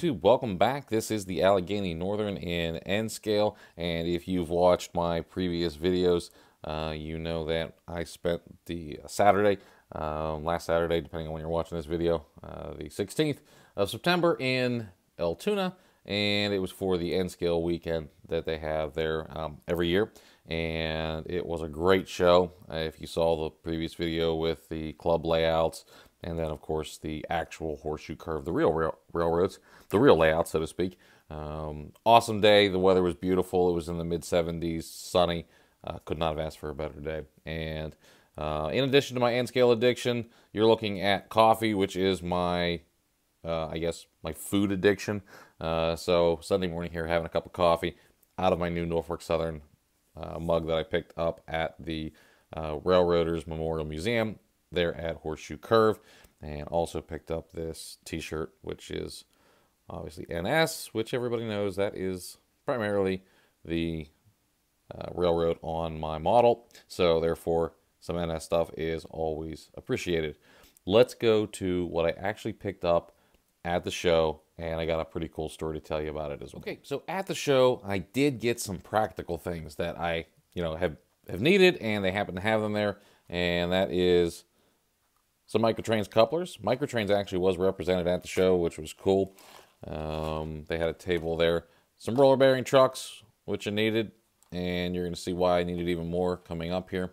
YouTube? Welcome back. This is the Allegheny Northern in N scale, and if you've watched my previous videos, you know that I spent the Saturday, last Saturday, depending on when you're watching this video, the 16th of September in Altoona, and it was for the N scale weekend that they have there every year, and it was a great show. If you saw the previous video with the club layouts, and then, of course, the actual horseshoe curve, the real railroads, the real layout, so to speak. Awesome day. The weather was beautiful. It was in the mid-70s, sunny. Could not have asked for a better day. And in addition to my N-scale addiction, you're looking at coffee, which is my, I guess, my food addiction. So Sunday morning here, having a cup of coffee out of my new Norfolk Southern mug that I picked up at the Railroaders Memorial Museum there at Horseshoe Curve, and also picked up this t-shirt, which is obviously NS, which everybody knows that is primarily the railroad on my model, so therefore some NS stuff is always appreciated. Let's go to what I actually picked up at the show, and I got a pretty cool story to tell you about it as well. Okay, so at the show I did get some practical things that I have needed, and they happen to have them there, and that is some Microtrains couplers. Microtrains actually was represented at the show, which was cool. They had a table there. Some roller bearing trucks, which I needed, and you're going to see why I needed even more coming up here.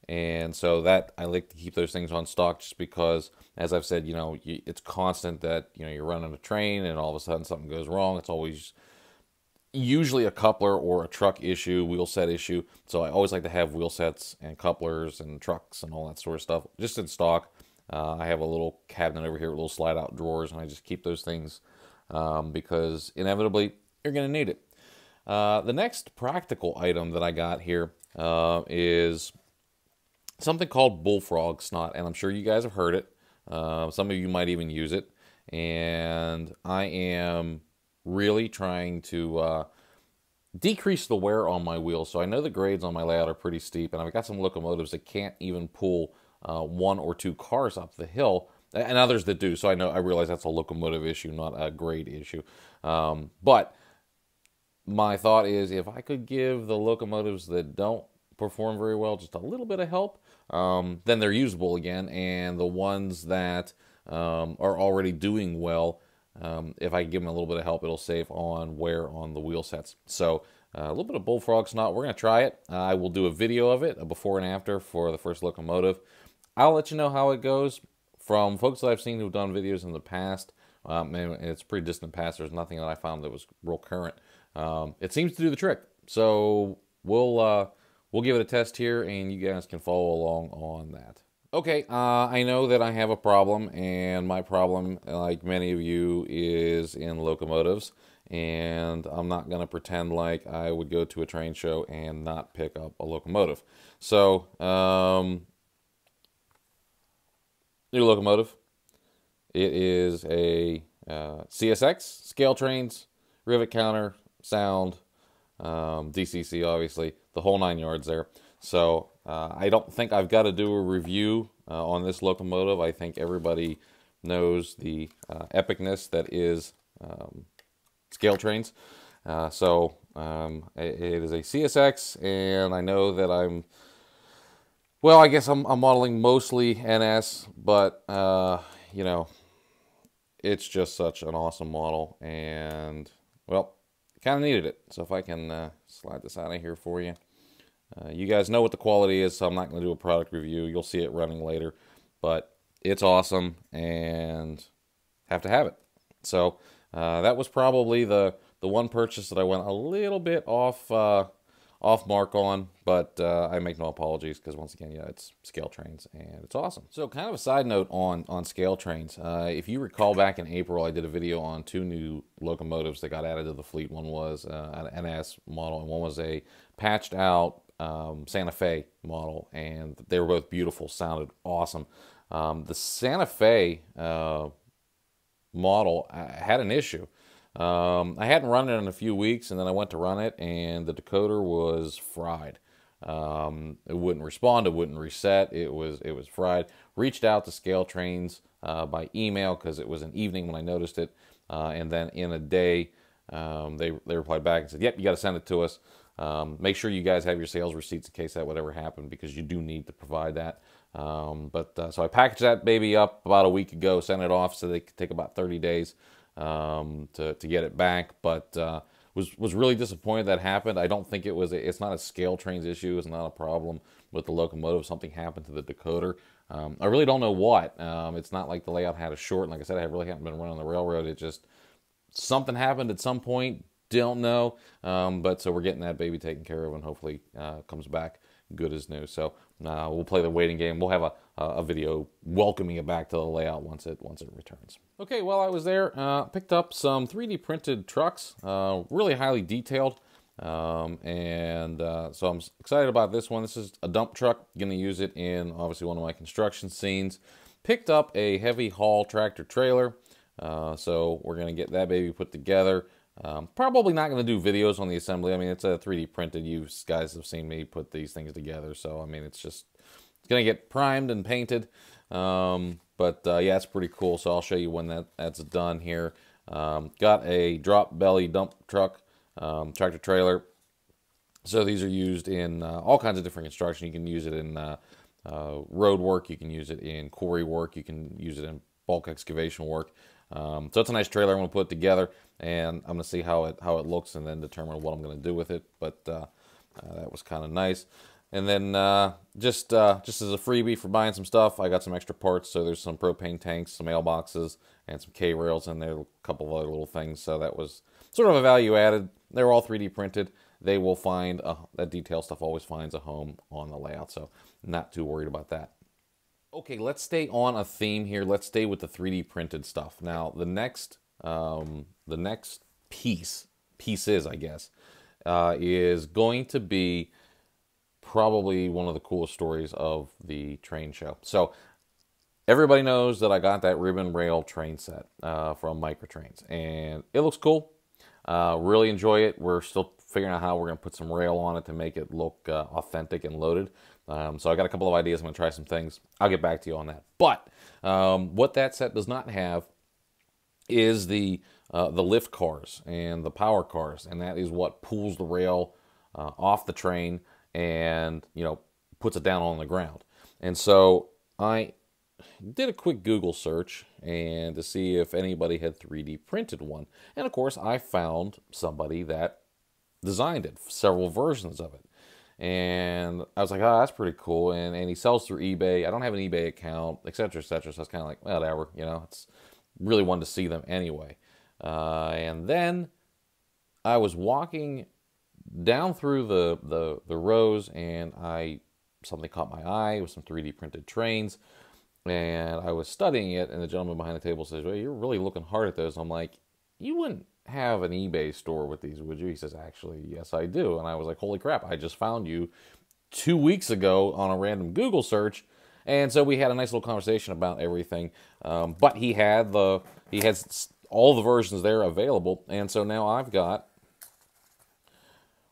And so that, I like to keep those things on stock just because, as I've said, it's constant that, you're running a train and all of a sudden something goes wrong. It's always usually a coupler or a truck issue, wheel set issue. So I always like to have wheel sets and couplers and trucks and all that sort of stuff just in stock. I have a little cabinet over here with little slide out drawers, and I just keep those things because inevitably you're going to need it. The next practical item that I got here is something called bullfrog snot, and I'm sure you guys have heard it. Some of you might even use it, and I am really trying to decrease the wear on my wheels. So I know the grades on my layout are pretty steep, and I've got some locomotives that can't even pull one or two cars up the hill, and others that do. So I realize that's a locomotive issue, not a grade issue. But my thought is, if I could give the locomotives that don't perform very well just a little bit of help, then they're usable again. And the ones that are already doing well, if I give them a little bit of help, it'll save on wear on the wheel sets. So a little bit of bullfrog snot. We're going to try it. I will do a video of it, a before and after for the first locomotive. I'll let you know how it goes. From folks that I've seen who've done videos in the past, and it's pretty distant past, there's nothing that I found that was real current. It seems to do the trick. So we'll give it a test here, and you guys can follow along on that. Okay, I know that I have a problem, and my problem, like many of you, is in locomotives. And I'm not going to pretend like I would go to a train show and not pick up a locomotive. So, new locomotive. It is a CSX, scale trains, rivet counter, sound, DCC, obviously, the whole 9 yards there. So I don't think I've got to do a review on this locomotive. I think everybody knows the epicness that is scale trains. So it is a CSX, and I know that well, I guess I'm modeling mostly NS, but it's just such an awesome model, and well, kind of needed it. So if I can slide this out of here for you. You guys know what the quality is, so I'm not going to do a product review. You'll see it running later, but it's awesome and have to have it. So that was probably the one purchase that I went a little bit off mark on, but I make no apologies because, once again, yeah, it's scale trains and it's awesome. So kind of a side note on scale trains. If you recall, back in April, I did a video on 2 new locomotives that got added to the fleet. One was an NS model, and one was a patched out Santa Fe model, and they were both beautiful, sounded awesome. The Santa Fe model had an issue. I hadn't run it in a few weeks, and then I went to run it, and the decoder was fried. It wouldn't respond. It wouldn't reset. It was fried. Reached out to Scale Trains by email because it was an evening when I noticed it, and then in a day they replied back and said, "Yep, you got to send it to us. Make sure you guys have your sales receipts in case that would ever happen because you do need to provide that." So I packaged that baby up about a week ago, sent it off, so they could take about 30 days to get it back. But was really disappointed that happened. I don't think it's not a Scale Trains issue. It's not a problem with the locomotive. Something happened to the decoder. I really don't know what. It's not like the layout had a short. And like I said, I really haven't been running the railroad. It just, something happened at some point. Don't know. But so we're getting that baby taken care of, and hopefully comes back good as new. So we'll play the waiting game. We'll have a video welcoming it back to the layout once it returns. Okay, while I was there, picked up some 3D printed trucks, really highly detailed, so I'm excited about this one. This is a dump truck. Going to use it in obviously one of my construction scenes. Picked up a heavy haul tractor trailer, so we're going to get that baby put together. Probably not going to do videos on the assembly. I mean, it's a 3D printed. You guys have seen me put these things together. So, I mean, it's going to get primed and painted. Yeah, it's pretty cool. So I'll show you when that's done here. Got a drop belly dump truck, tractor trailer. So these are used in all kinds of different construction. You can use it in road work. You can use it in quarry work. You can use it in bulk excavation work. So it's a nice trailer. I'm going to put it together, and I'm going to see how it looks, and then determine what I'm going to do with it. But that was kind of nice. And then just as a freebie for buying some stuff, I got some extra parts. So there's some propane tanks, some mailboxes, and some K-rails in there, a couple of other little things. So that was sort of a value added. They were all 3D printed. They will find that detail stuff always finds a home on the layout. So not too worried about that. Okay, let's stay on a theme here. Let's stay with the 3D printed stuff. Now, the next pieces, I guess, is going to be probably one of the coolest stories of the train show. So, everybody knows that I got that ribbon rail train set from Microtrains, and it looks cool. Really enjoy it. We're still figuring out how we're going to put some rail on it to make it look authentic and loaded. So I got a couple of ideas. I'm going to try some things. I'll get back to you on that. But what that set does not have is the lift cars and the power cars, and that is what pulls the rail off the train and puts it down on the ground. And so I did a quick Google search and to see if anybody had 3D printed one, and of course I found somebody that designed it, several versions of it. And I was like, oh, that's pretty cool. And he sells through eBay. I don't have an eBay account, etc., etc. So I was kind of like, whatever, it's really wanted to see them anyway. And then I was walking down through the rows, and something caught my eye with some 3D printed trains. And I was studying it, and the gentleman behind the table says, well, you're really looking hard at those. I'm like, you wouldn't have an eBay store with these, would you? He says, actually, yes, I do. And I was like, holy crap, I just found you 2 weeks ago on a random Google search. And so we had a nice little conversation about everything. But he had all the versions there available. And so now I've got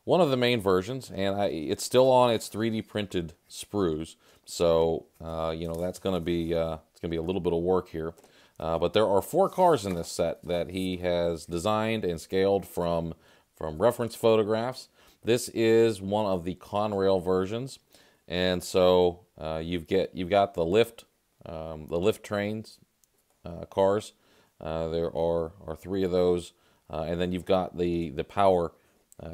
one of the main versions, and it's still on its 3D printed sprues. So, that's going to be it's going to be a little bit of work here. But there are 4 cars in this set that he has designed and scaled from reference photographs. This is one of the Conrail versions, and so you've got the lift trains cars. There are 3 of those, and then you've got the power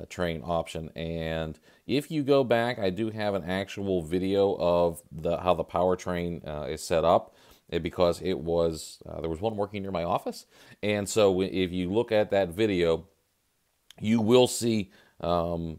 train option. And if you go back, I do have an actual video of how the power train is set up. Because it was there was one working near my office, and so if you look at that video, you will see one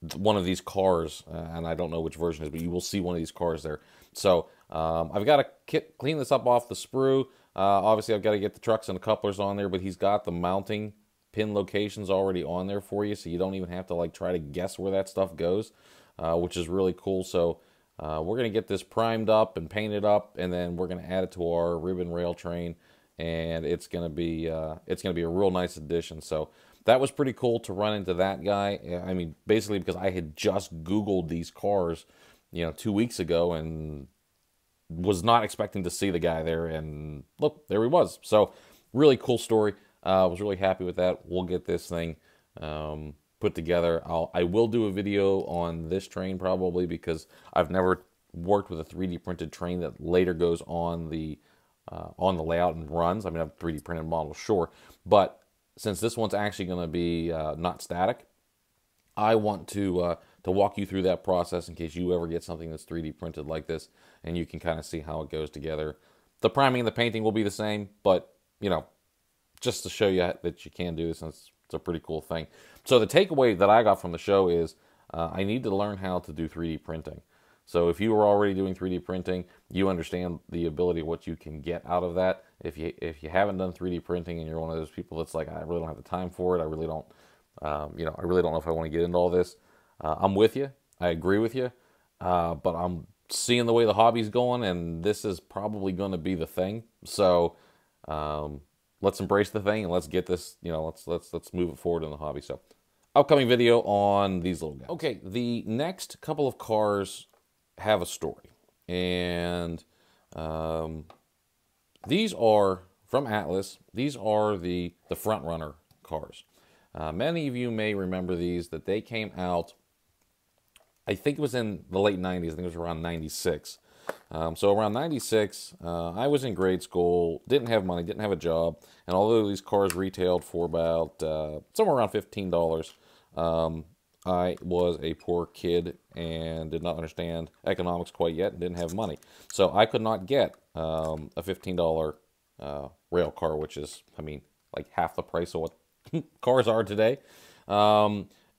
of these cars, and I don't know which version it is, but you will see one of these cars there. So I've got to clean this up off the sprue. Obviously, I've got to get the trucks and the couplers on there, but he's got the mounting pin locations already on there for you, so you don't even have to try to guess where that stuff goes, which is really cool. So we're going to get this primed up and painted up, and then we're going to add it to our ribbon rail train, and it's going to be a real nice addition. So that was pretty cool to run into that guy. I mean, basically because I had just Googled these cars, 2 weeks ago, and was not expecting to see the guy there, and look, there he was. So really cool story. I was really happy with that. We'll get this thing put together. I will do a video on this train probably, because I've never worked with a 3D printed train that later goes on the layout and runs. I mean, I have 3D printed models, sure, but since this one's actually going to be not static, I want to walk you through that process in case you ever get something that's 3D printed like this, and you can kind of see how it goes together. The priming and the painting will be the same, but, just to show you that you can do this, and it's a pretty cool thing. So the takeaway that I got from the show is I need to learn how to do 3D printing. So if you were already doing 3D printing, you understand the ability of what you can get out of that. If you haven't done 3D printing and you're one of those people that's like, I really don't have the time for it, I really don't, I really don't know if I want to get into all this. I'm with you. I agree with you. But I'm seeing the way the hobby's going, and this is probably going to be the thing. So let's embrace the thing, and let's get this. Let's move it forward in the hobby. So upcoming video on these little guys. Okay, the next couple of cars have a story, and these are from Atlas. These are the front runner cars. Many of you may remember these, that they came out, I think it was in the late 90s. I think it was around 96. So around 96, I was in grade school, didn't have money, didn't have a job, and although these cars retailed for about somewhere around $15, I was a poor kid and did not understand economics quite yet, and didn't have money. So I could not get a $15 rail car, which is, I mean, like half the price of what cars are today.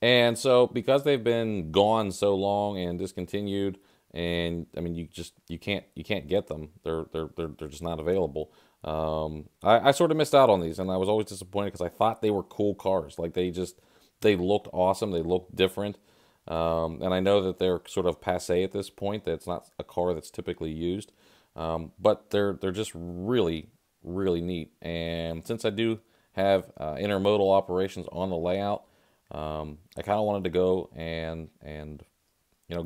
And so because they've been gone so long and discontinued, and I mean, you can't get them. They're just not available. I sort of missed out on these, and I was always disappointed because I thought they were cool cars. Like they looked awesome. They looked different. And I know that they're sort of passé at this point, that it's not a car that's typically used. But they're just really, really neat. And since I do have intermodal operations on the layout, I kind of wanted to go and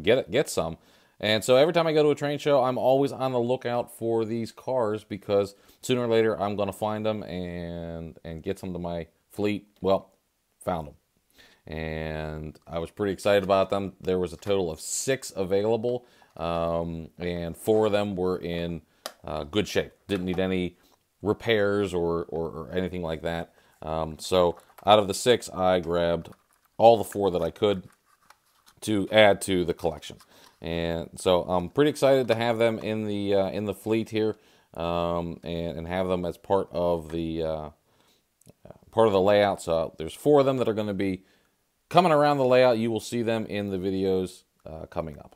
get some. And so every time I go to a train show, I'm always on the lookout for these cars, because sooner or later I'm going to find them and get some to my fleet. Well, found them. And I was pretty excited about them. There was a total of 6 available, and 4 of them were in good shape. Didn't need any repairs or anything like that. So out of the 6, I grabbed all the 4 that I could to add to the collection. And so I'm pretty excited to have them in the fleet here, and have them as part of the layout. So there's 4 of them that are going to be coming around the layout. You will see them in the videos coming up.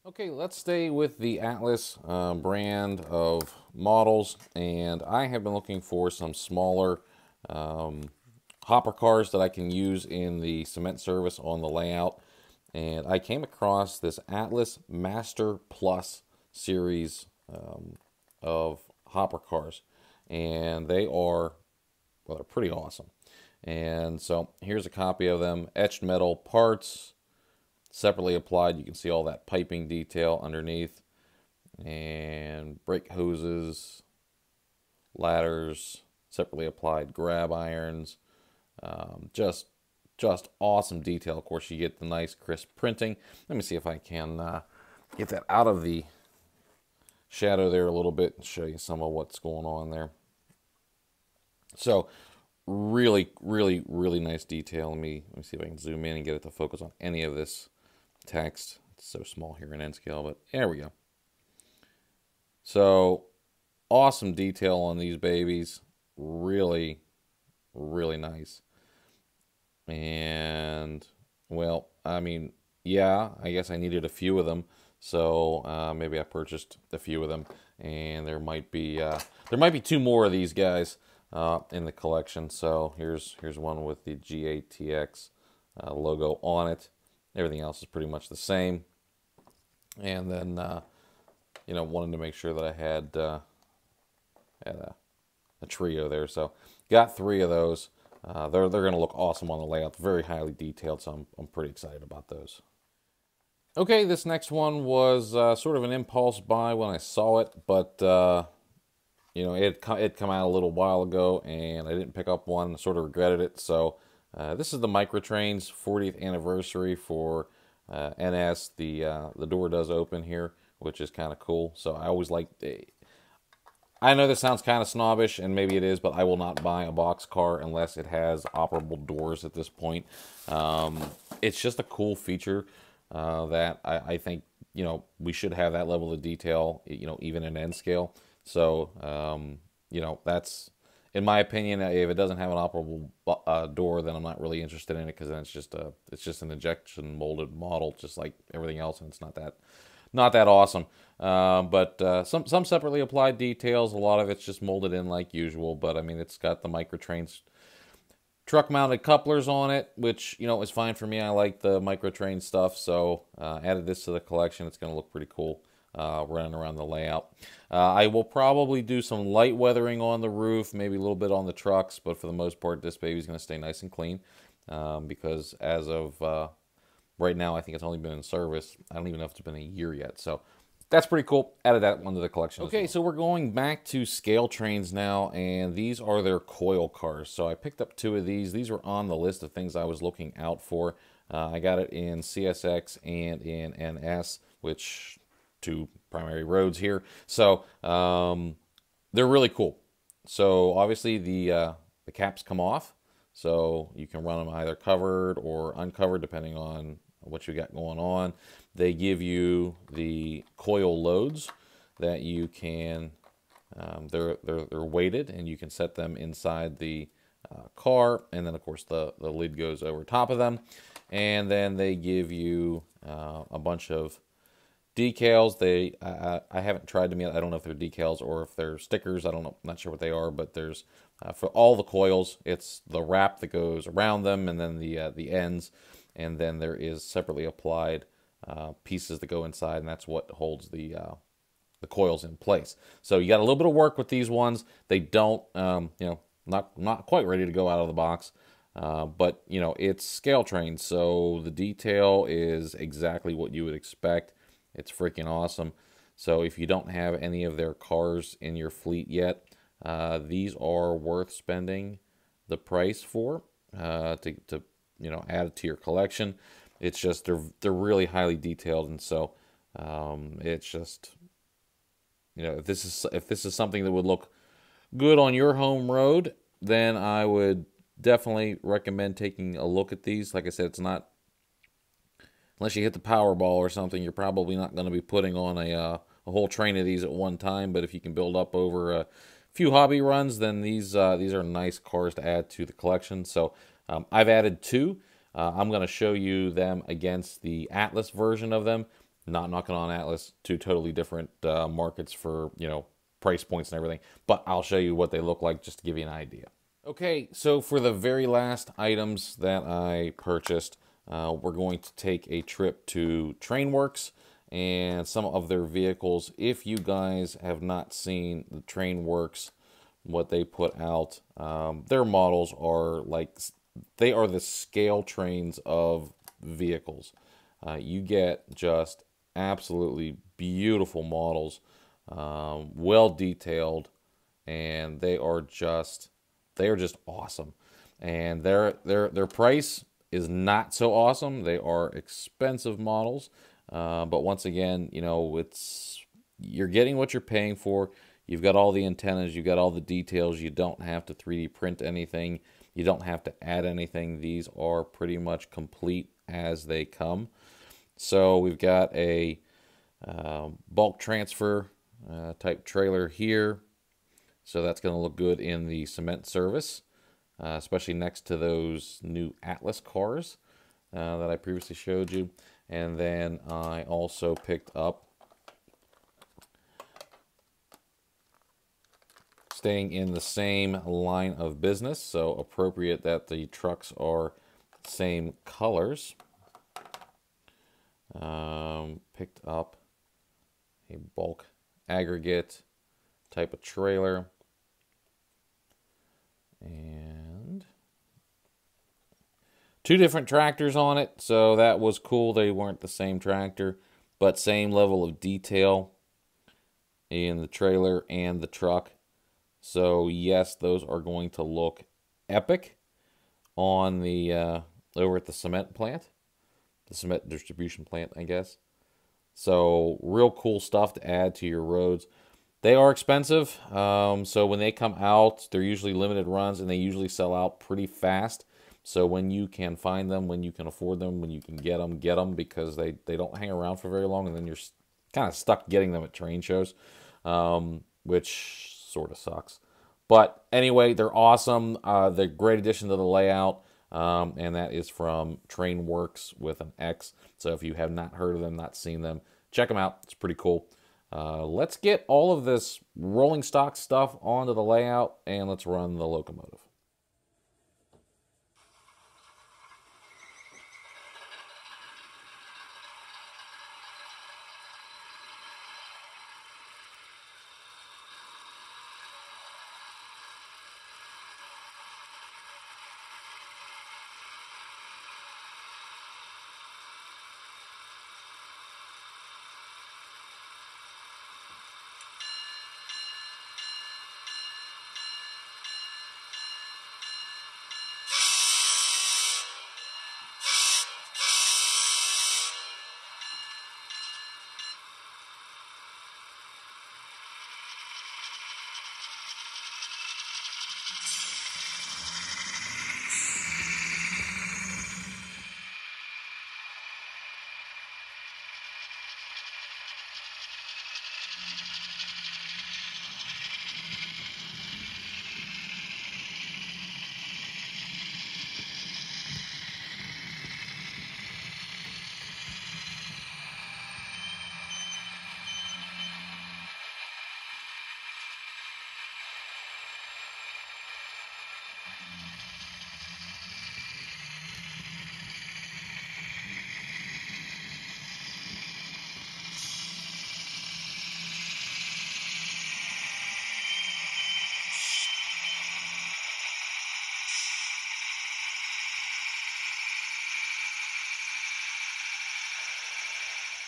Okay, let's stay with the Atlas brand of models, and I have been looking for some smaller hopper cars that I can use in the cement service on the layout. And I came across this Atlas Master Plus series of hopper cars, and they're pretty awesome. And so here's a copy of them. Etched metal parts, separately applied. You can see all that piping detail underneath, and brake hoses, ladders, separately applied grab irons. Just awesome detail. Of course, you get the nice crisp printing. Let me see if I can get that out of the shadow there a little bit and show you some of what's going on there. So really, really, really nice detail. Let me see if I can zoom in and get it to focus on any of this text. It's so small here in N scale, but there we go. So awesome detail on these babies. Really, really nice. And, well, I mean, yeah, I guess I needed a few of them, so maybe I purchased a few of them, and there might be 2 more of these guys in the collection. So here's one with the GATX logo on it. Everything else is pretty much the same. And then, wanted to make sure that I had a trio there. So got 3 of those. they're going to look awesome on the layout. Very highly detailed, so I'm pretty excited about those. Okay, this next one was sort of an impulse buy when I saw it, but you know, it come out a little while ago, and I didn't pick up one. Sort of regretted it. So this is the Microtrains 40th anniversary for NS. The door does open here, which is kind of cool. So I always like. I know this sounds kind of snobbish, and maybe it is, but I will not buy a box car unless it has operable doors at this point. It's just a cool feature that I think, you know, we should have that level of detail, you know, even in N scale. So, you know, that's, in my opinion, if it doesn't have an operable door, then I'm not really interested in it, because then it's just an injection molded model, just like everything else, and it's not that awesome. But some separately applied details. A lot of it's just molded in like usual. But I mean, it's got the Microtrains truck-mounted couplers on it, which, you know, is fine for me. I like the Microtrain stuff, so added this to the collection. It's going to look pretty cool running around the layout. I will probably do some light weathering on the roof, maybe a little bit on the trucks, but for the most part, this baby's going to stay nice and clean, because as of right now, I think it's only been in service. I don't even know if it's been a year yet. So that's pretty cool. Added that one to the collection. Okay, well, so we're going back to scale trains now, and these are their coil cars. So I picked up 2 of these. These were on the list of things I was looking out for. I got it in CSX and in NS, which 2 primary roads here. So they're really cool. So obviously the caps come off, so you can run them either covered or uncovered depending on what you got going on. They give you the coil loads that you can, they're weighted, and you can set them inside the car, and then of course the lid goes over top of them. And then they give you a bunch of decals. I haven't tried them yet. I don't know if they're decals or if they're stickers. I don't know. I'm not sure what they are, but there's for all the coils, it's the wrap that goes around them, and then the ends, and then there is separately applied pieces that go inside, and that's what holds the coils in place. So you got a little bit of work with these ones. They don't, you know, not quite ready to go out of the box, but you know, it's scale trains, so the detail is exactly what you would expect. It's freaking awesome. So if you don't have any of their cars in your fleet yet, these are worth spending the price for to you know, add it to your collection. It's just they're really highly detailed, and so it's just, you know, if this is something that would look good on your home road, then I would definitely recommend taking a look at these. Like I said, it's not, unless you hit the Powerball or something, you're probably not going to be putting on a whole train of these at one time. But if you can build up over a few hobby runs, then these are nice cars to add to the collection. So I've added 2. I'm going to show you them against the Atlas version of them. Not knocking on Atlas, 2 totally different markets for, you know, price points and everything. But I'll show you what they look like just to give you an idea. Okay, so for the very last items that I purchased, we're going to take a trip to Trainworks and some of their vehicles. If you guys have not seen the Trainworks, what they put out, their models are like, they are the scale trains of vehicles. You get just absolutely beautiful models, well detailed, and they are just awesome. And their price is not so awesome. They are expensive models, but once again, you know, you're getting what you're paying for. You've got all the antennas, you've got all the details. You don't have to 3D print anything. You don't have to add anything. These are pretty much complete as they come. So we've got a bulk transfer type trailer here. So that's going to look good in the cement service, especially next to those new Atlas cars that I previously showed you. And then I also picked up, staying in the same line of business, so appropriate that the trucks are same colors. Picked up a bulk aggregate type of trailer, and Two different tractors on it, so that was cool. They weren't the same tractor, but same level of detail in the trailer and the truck. So yes, those are going to look epic on the over at the cement plant, the cement distribution plant, I guess. So real cool stuff to add to your roads. They are expensive, so when they come out, they're usually limited runs, and they usually sell out pretty fast. So when you can find them, when you can afford them, when you can get them, because they don't hang around for very long, and then you're kind of stuck getting them at train shows, which sort of sucks. But anyway, they're awesome. They're a great addition to the layout, and that is from Trainworks with an X. So if you have not heard of them, not seen them, check them out. It's pretty cool. Let's get all of this rolling stock stuff onto the layout, and let's run the locomotive.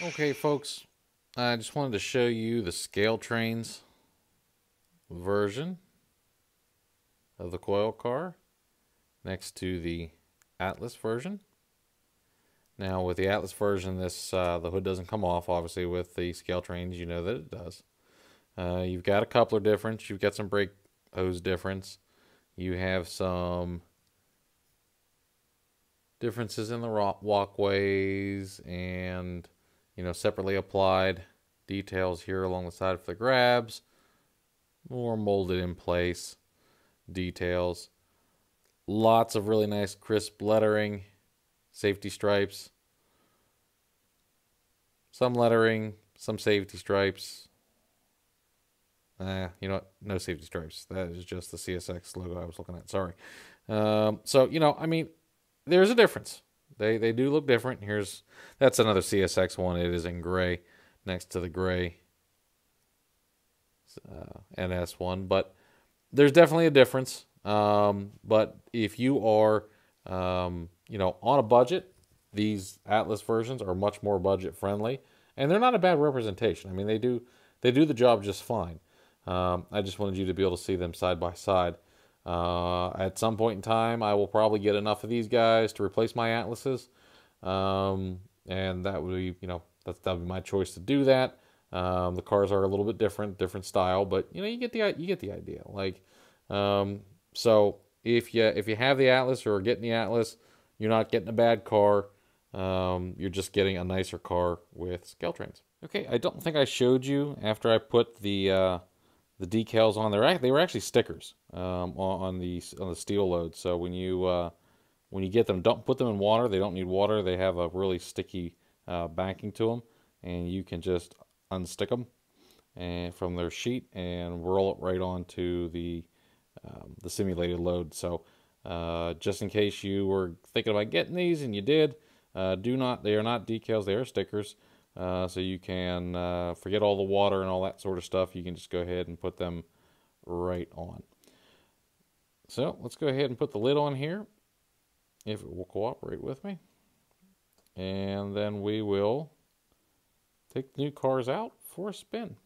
Okay, folks, I just wanted to show you the scale trains version of the coil car next to the Atlas version. Now, with the Atlas version, this the hood doesn't come off. Obviously, with the scale trains, you know that it does. You've got a coupler difference. You've got some brake hose difference. You have some differences in the walkways and, you know, separately applied details here along the side for the grabs. More molded in place details. Lots of really nice crisp lettering. Safety stripes. Some lettering. Some safety stripes. You know what? No safety stripes. That is just the CSX logo I was looking at. Sorry. So, you know, I mean, there's a difference. They do look different. That's another CSX one. It is in gray next to the gray NS one. But there's definitely a difference. But if you are, you know, on a budget, these Atlas versions are much more budget friendly. And they're not a bad representation. I mean, they do the job just fine. I just wanted you to be able to see them side by side. At some point in time, I will probably get enough of these guys to replace my Atlases, and that would be, you know, that would be my choice to do that. The cars are a little bit different style, but you know, you get the idea. Like, so if you have the Atlas or are getting the Atlas, you're not getting a bad car. You're just getting a nicer car with scale trains. Okay, I don't think I showed you after I put the decals on there. They were actually stickers on the steel load. So when you get them, don't put them in water. They don't need water. They have a really sticky backing to them, and you can just unstick them and from their sheet and roll it right onto the simulated load. So just in case you were thinking about getting these and you did, they are not decals. They are stickers. So you can forget all the water and all that sort of stuff. You can just go ahead and put them right on. So let's go ahead and put the lid on here. if it will cooperate with me. And then we will take the new cars out for a spin.